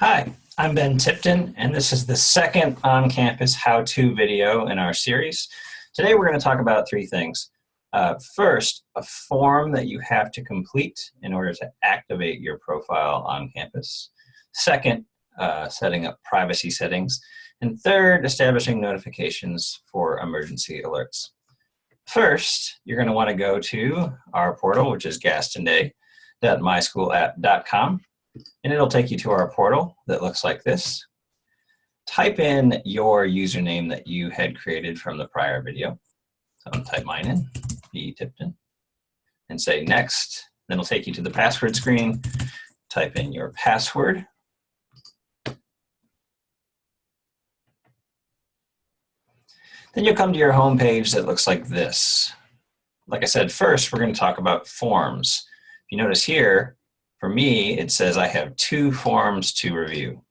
Hi, I'm Ben Tipton, and this is the second on-campus how-to video in our series. Today we're going to talk about three things. First, a form that you have to complete in order to activate your profile on campus. Second, setting up privacy settings. And third, establishing notifications for emergency alerts. First, you're going to want to go to our portal, which is gastonday.myschoolapp.com. And it'll take you to our portal that looks like this. Type in your username that you had created from the prior video. So I'm going to type mine in, B. Tipton, and say next. Then it'll take you to the password screen. Type in your password. Then you'll come to your home page that looks like this. Like I said, first we're going to talk about forms. If you notice here, for me, it says I have 2 forms to review.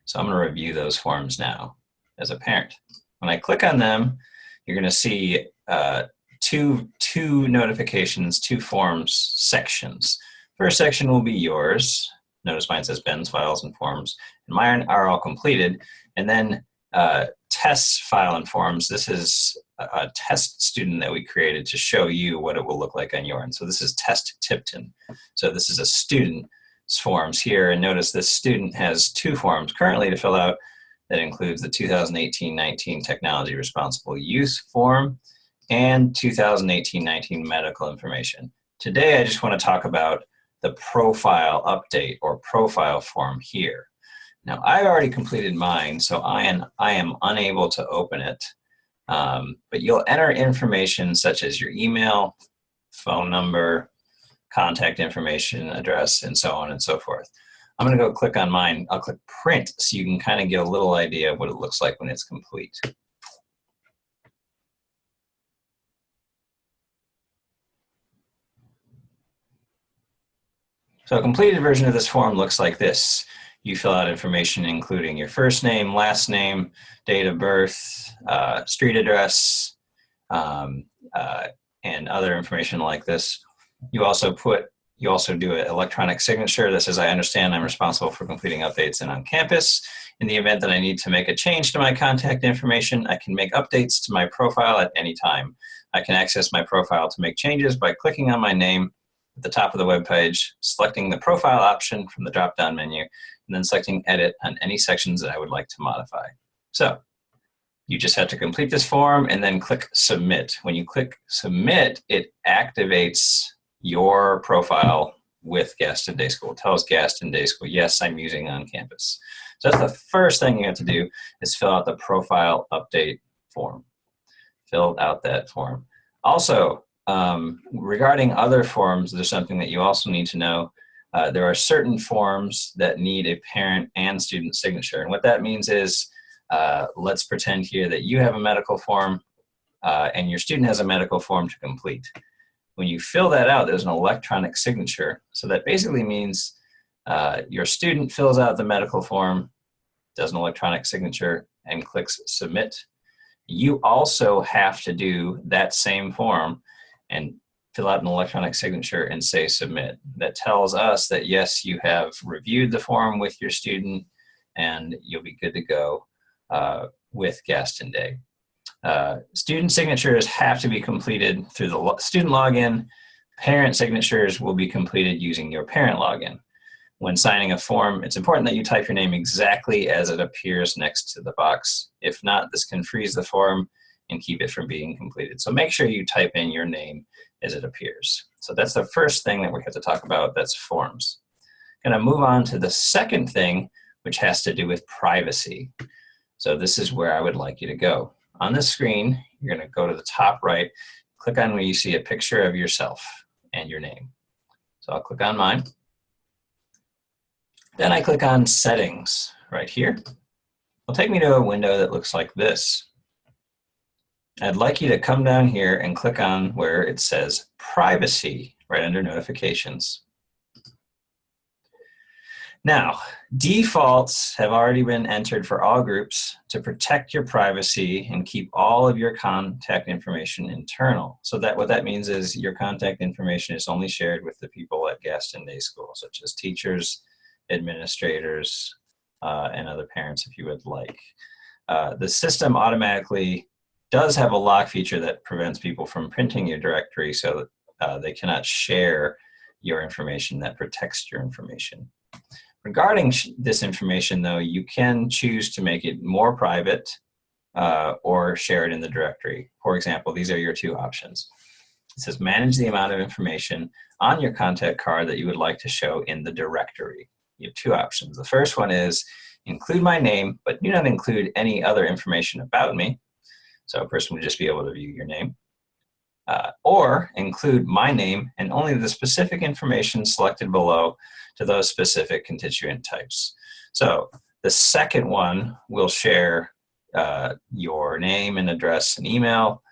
So I'm going to review those forms now as a parent. When I click on them, you're going to see two notifications, 2 forms sections. First section will be yours. Notice mine says Ben's files and forms. And mine are all completed. And then tests, file, and forms. This is a test student that we created to show you what it will look like on your end. So this is test Tipton. So this is a student's forms here, and notice this student has 2 forms currently to fill out. That includes the 2018-19 Technology Responsible Use form and 2018-19 Medical Information. Today I just want to talk about the profile update or profile form here. Now I've already completed mine, so I am unable to open it. But you'll enter information such as your email, phone number, contact information, address, and so on and so forth. I'm going to go click on mine. I'll click print so you can kind of get a little idea of what it looks like when it's complete. So a completed version of this form looks like this. You fill out information including your first name, last name, date of birth, street address, and other information like this. You also do an electronic signature that says, I understand I'm responsible for completing updates and on campus. In the event that I need to make a change to my contact information, I can make updates to my profile at any time. I can access my profile to make changes by clicking on my name at the top of the web page, selecting the profile option from the drop-down menu, and then selecting edit on any sections that I would like to modify. So you just have to complete this form and then click submit. When you click submit, it activates your profile with Gaston Day School. It tells Gaston Day School, yes, I'm using OnCampus. So that's the first thing you have to do is fill out the profile update form. Fill out that form. Also, regarding other forms, there's something that you also need to know. There are certain forms that need a parent and student signature. And what that means is, let's pretend here that you have a medical form and your student has a medical form to complete. When you fill that out, there's an electronic signature. So that basically means your student fills out the medical form, does an electronic signature, and clicks submit. You also have to do that same form and fill out an electronic signature and say submit. That tells us that yes, you have reviewed the form with your student and you'll be good to go with Gaston Day. Student signatures have to be completed through the student login. Parent signatures will be completed using your parent login. When signing a form, it's important that you type your name exactly as it appears next to the box. If not, this can freeze the form and keep it from being completed. So make sure you type in your name as it appears. So that's the first thing that we have to talk about, that's forms. Going to move on to the second thing, which has to do with privacy. So this is where I would like you to go. On the screen, you're going to go to the top right, click on where you see a picture of yourself and your name. So I'll click on mine. Then I click on settings right here. It'll take me to a window that looks like this. I'd like you to come down here and click on where it says privacy right under notifications. Now, defaults have already been entered for all groups to protect your privacy and keep all of your contact information internal. So that what that means is your contact information is only shared with the people at Gaston Day School, such as teachers, administrators, and other parents if you would like. The system automatically does have a lock feature that prevents people from printing your directory so that they cannot share your information. That protects your information. Regarding this information, though, you can choose to make it more private or share it in the directory. For example, these are your two options. It says manage the amount of information on your contact card that you would like to show in the directory. You have two options. The first one is include my name, but do not include any other information about me. So a person would just be able to view your name. Or include my name and only the specific information selected below to those specific constituent types. So the second one will share your name and address and email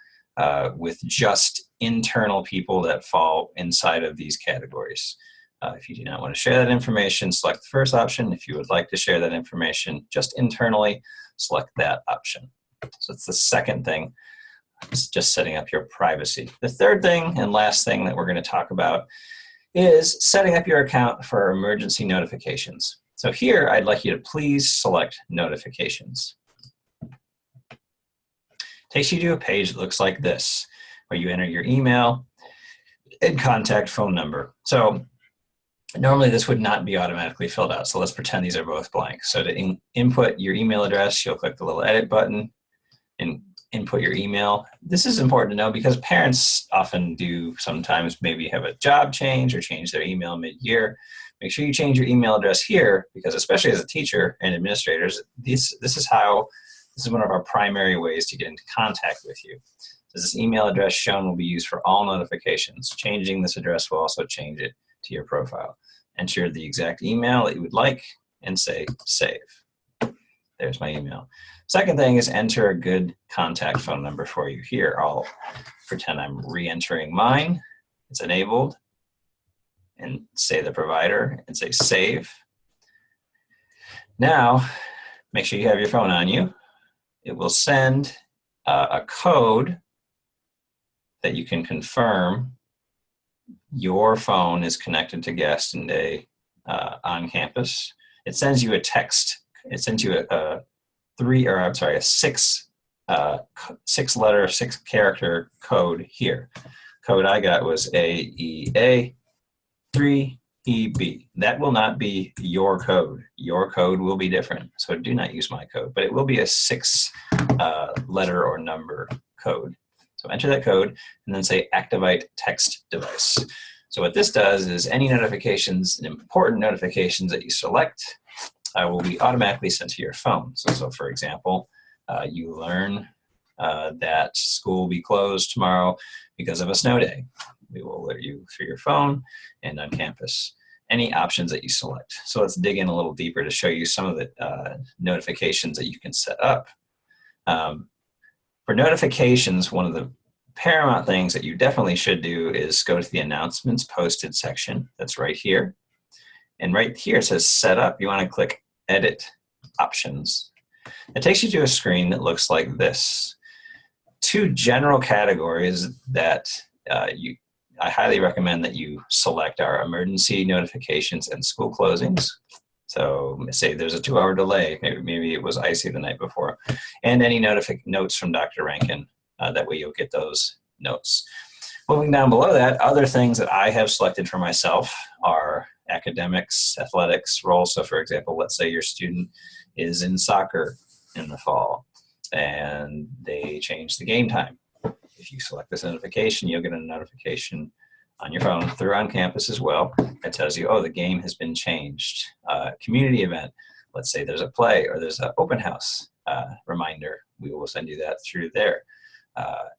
with just internal people that fall inside of these categories. If you do not want to share that information, select the first option. If you would like to share that information just internally, select that option. So it's the second thing. It's just setting up your privacy. The third thing and last thing that we're going to talk about is setting up your account for emergency notifications. So here, I'd like you to please select notifications. Takes you to a page that looks like this, where you enter your email and contact phone number. So normally this would not be automatically filled out. So let's pretend these are both blank. So to input your email address, you'll click the little edit button and input your email. This is important to know because parents often do sometimes maybe have a job change or change their email mid-year. Make sure you change your email address here because especially as a teacher and administrators, this is one of our primary ways to get into contact with you. So this email address shown will be used for all notifications. Changing this address will also change it to your profile. Enter the exact email that you would like and say save. There's my email. Second thing is enter a good contact phone number for you. Here, I'll pretend I'm re-entering mine. It's enabled. And say the provider and say save. Now, make sure you have your phone on you. It will send a code that you can confirm your phone is connected to Gaston Day OnCampus. It sends you a text. It sends you a six-letter, six-character code here. Code I got was AEA 3EB. That will not be your code. Your code will be different. So do not use my code, but it will be a six-letter or number code. So enter that code and then say activate text device. So what this does is any notifications, important notifications that you select will be automatically sent to your phone. So for example, you learn that school will be closed tomorrow because of a snow day. We will alert you through your phone and on campus. Any options that you select. So let's dig in a little deeper to show you some of the notifications that you can set up. For notifications, one of the paramount things that you definitely should do is go to the announcements posted section. That's right here. And right here it says set up. You want to click edit options. It takes you to a screen that looks like this. Two general categories that I highly recommend that you select are emergency notifications and school closings. So say there's a 2-hour delay, maybe it was icy the night before, and any notes from Dr. Rankin. That way you'll get those notes. Moving down below that, other things that I have selected for myself are academics, athletics, roles. So for example, let's say your student is in soccer in the fall and they change the game time. If you select this notification, you'll get a notification on your phone through OnCampus as well that tells you, oh, the game has been changed. Community event, let's say there's a play or there's an open house reminder, we will send you that through there.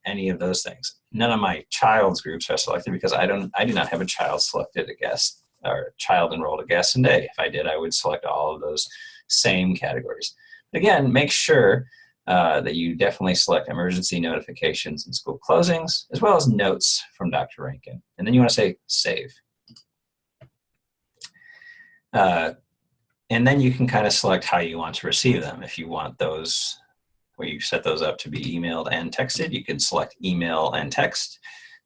Any of those things. None of my child's groups are selected because I do not have a child selected a guest or child enrolled at Gaston Day. If I did, I would select all of those same categories. But again, make sure that you definitely select emergency notifications and school closings, as well as notes from Dr. Rankin. And then you want to say save. And then you can kind of select how you want to receive them. If you want those, where you set those up to be emailed and texted, you can select email and text.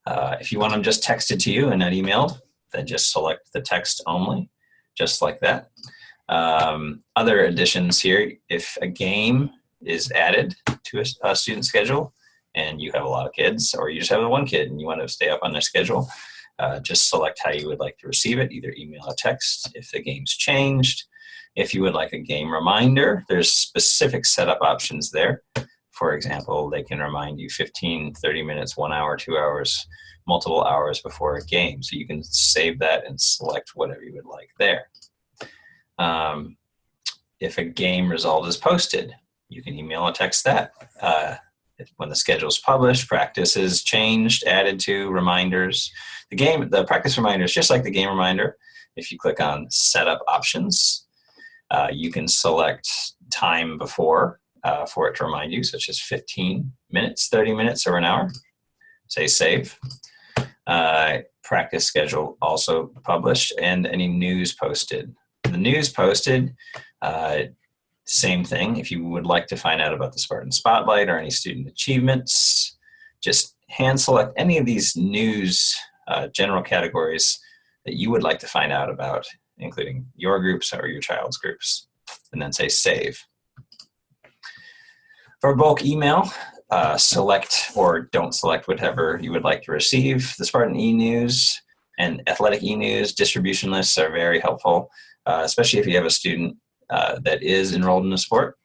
If you want them just texted to you and not emailed, then just select the text only, just like that. Other additions here, if a game is added to a student schedule and you have a lot of kids, or you just have one kid and you want to stay up on their schedule, just select how you would like to receive it, either email or text if the game's changed. If you would like a game reminder, there's specific setup options there. For example, they can remind you 15, 30 minutes, 1 hour, 2 hours, multiple hours before a game. So you can save that and select whatever you would like there. If a game result is posted, you can email or text that. When the schedule is published, practice is changed, added to, reminders. The practice reminder is just like the game reminder. If you click on setup options, you can select time before for it to remind you, such as 15 minutes, 30 minutes, or an hour. Say save. Practice schedule also published, and any news posted. The news posted, same thing. If you would like to find out about the Spartan Spotlight or any student achievements, just hand select any of these news general categories that you would like to find out about, including your groups or your child's groups, and then say save. For bulk email, select or don't select whatever you would like to receive. The Spartan e-news and athletic e-news distribution lists are very helpful, especially if you have a student that is enrolled in a sport.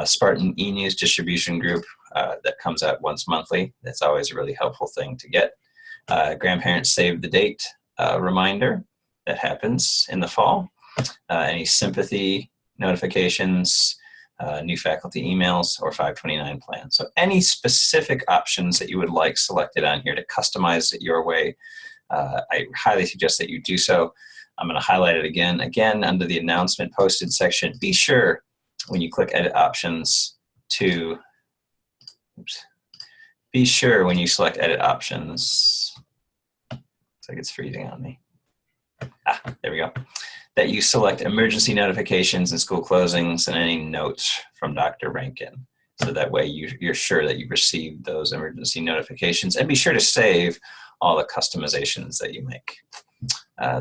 Spartan e-news distribution group that comes out once monthly. That's always a really helpful thing to get. Grandparents save the date reminder that happens in the fall. Any sympathy notifications, new faculty emails, or 529 plans. So any specific options that you would like selected on here to customize it your way, I highly suggest that you do so. I'm going to highlight it again. Again, under the announcement posted section, be sure when you click edit options to, be sure when you select edit options, looks like it's freezing on me. There we go. That you select emergency notifications and school closings and any notes from Dr. Rankin. So that way you're sure that you've received those emergency notifications, and be sure to save all the customizations that you make.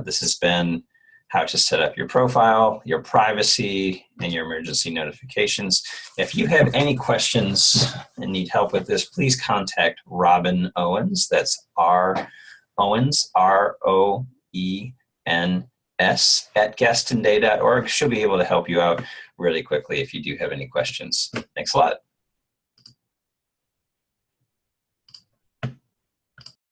This has been how to set up your profile, your privacy, and your emergency notifications. If you have any questions and need help with this, please contact Robin Owens. That's R. Owens, ROENS, at gastonday.org. She'll be able to help you out really quickly if you do have any questions. Thanks a lot.